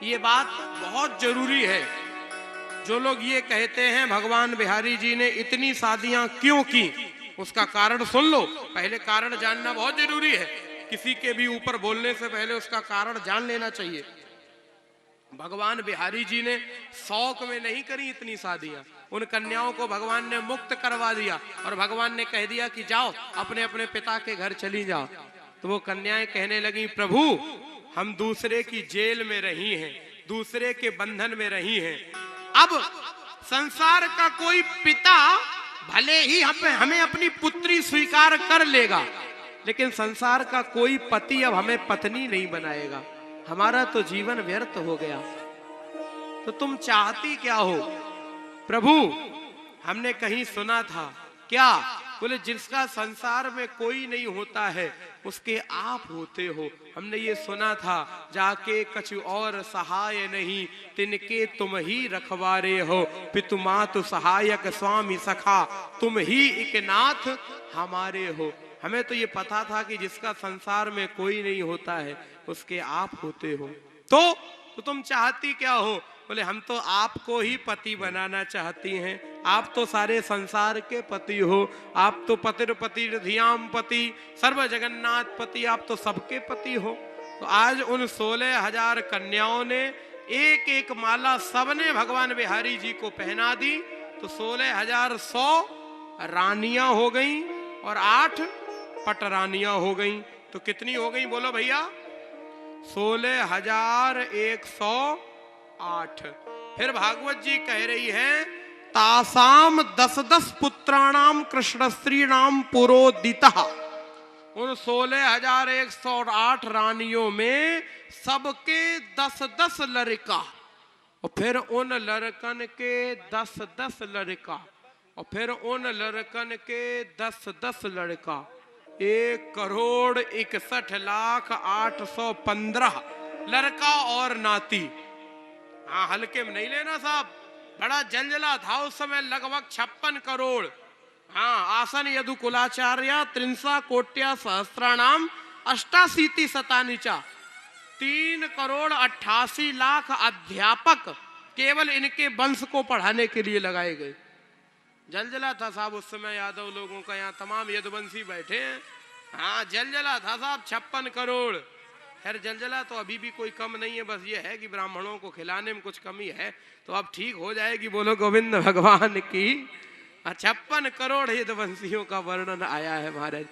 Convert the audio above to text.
ये बात बहुत जरूरी है। जो लोग ये कहते हैं भगवान बिहारी जी ने इतनी शादियां क्यों की, उसका कारण सुन लो। पहले कारण जानना बहुत जरूरी है। किसी के भी ऊपर बोलने से पहले उसका कारण जान लेना चाहिए। भगवान बिहारी जी ने शौक में नहीं करी इतनी शादियां। उन कन्याओं को भगवान ने मुक्त करवा दिया और भगवान ने कह दिया कि जाओ अपने अपने पिता के घर चली जाओ। तो वो कन्याएं कहने लगी, प्रभु हम दूसरे की जेल में रही हैं, दूसरे के बंधन में रही हैं। अब संसार का कोई पिता भले ही हमें अपनी पुत्री स्वीकार कर लेगा, लेकिन संसार का कोई पति अब हमें पत्नी नहीं बनाएगा। हमारा तो जीवन व्यर्थ हो गया। तो तुम चाहती क्या हो? प्रभु हमने कहीं सुना था। क्या? बोले जिसका संसार में कोई नहीं होता है उसके आप होते हो। हमने ये सुना था, जाके कछु और सहाय नहीं, तिनके तुम ही रखवारे हो। पितु मातु सहायक स्वामी सखा, तुम ही एक नाथ हमारे हो। हमें तो ये पता था कि जिसका संसार में कोई नहीं होता है उसके आप होते हो। तो तुम चाहती क्या हो? बोले हम तो आपको ही पति बनाना चाहती हैं। आप तो सारे संसार के पति हो। आप तो पतिर्पति धियाम पति, सर्व जगन्नाथ पति, आप तो सबके पति हो। तो आज उन 16,000 कन्याओं ने एक एक माला सबने भगवान बिहारी जी को पहना दी। तो 16,100 रानियां हो गई और 8 पटरानियां हो गई। तो कितनी हो गई बोलो भैया? 16,108। फिर भागवत जी कह रही है, तासाम 10-10 पुत्राणाम कृष्णस्त्रीणाम पुरोदितः। उन 16,108 रानियों में सबके 10-10 लड़का, और फिर उन लड़कन के 10-10 लड़का, और फिर उन लड़कन के 10-10 लड़का। 1,61,08,15 लड़का और नाती। हाँ, हल्के में नहीं लेना साहब, बड़ा जलजला था उस समय। लगभग 56 करोड़। हाँ, आसन यदु कुलाचार्य त्रिंसा कोट्या सहस्त्राणाम अष्टाशीति शतानीचा। 3,88,00,000 अध्यापक केवल इनके वंश को पढ़ाने के लिए लगाए गए। जलजला था साहब उस समय यादव लोगों का। यहाँ तमाम यदुवंशी बैठे हैं। हाँ, जलजला था साहब, 56 करोड़। खैर जलजला तो अभी भी कोई कम नहीं है, बस ये है कि ब्राह्मणों को खिलाने में कुछ कमी है, तो अब ठीक हो जाएगी। बोलो गोविंद भगवान की। 56 करोड़ यदुवंशियों का वर्णन आया है महाराज।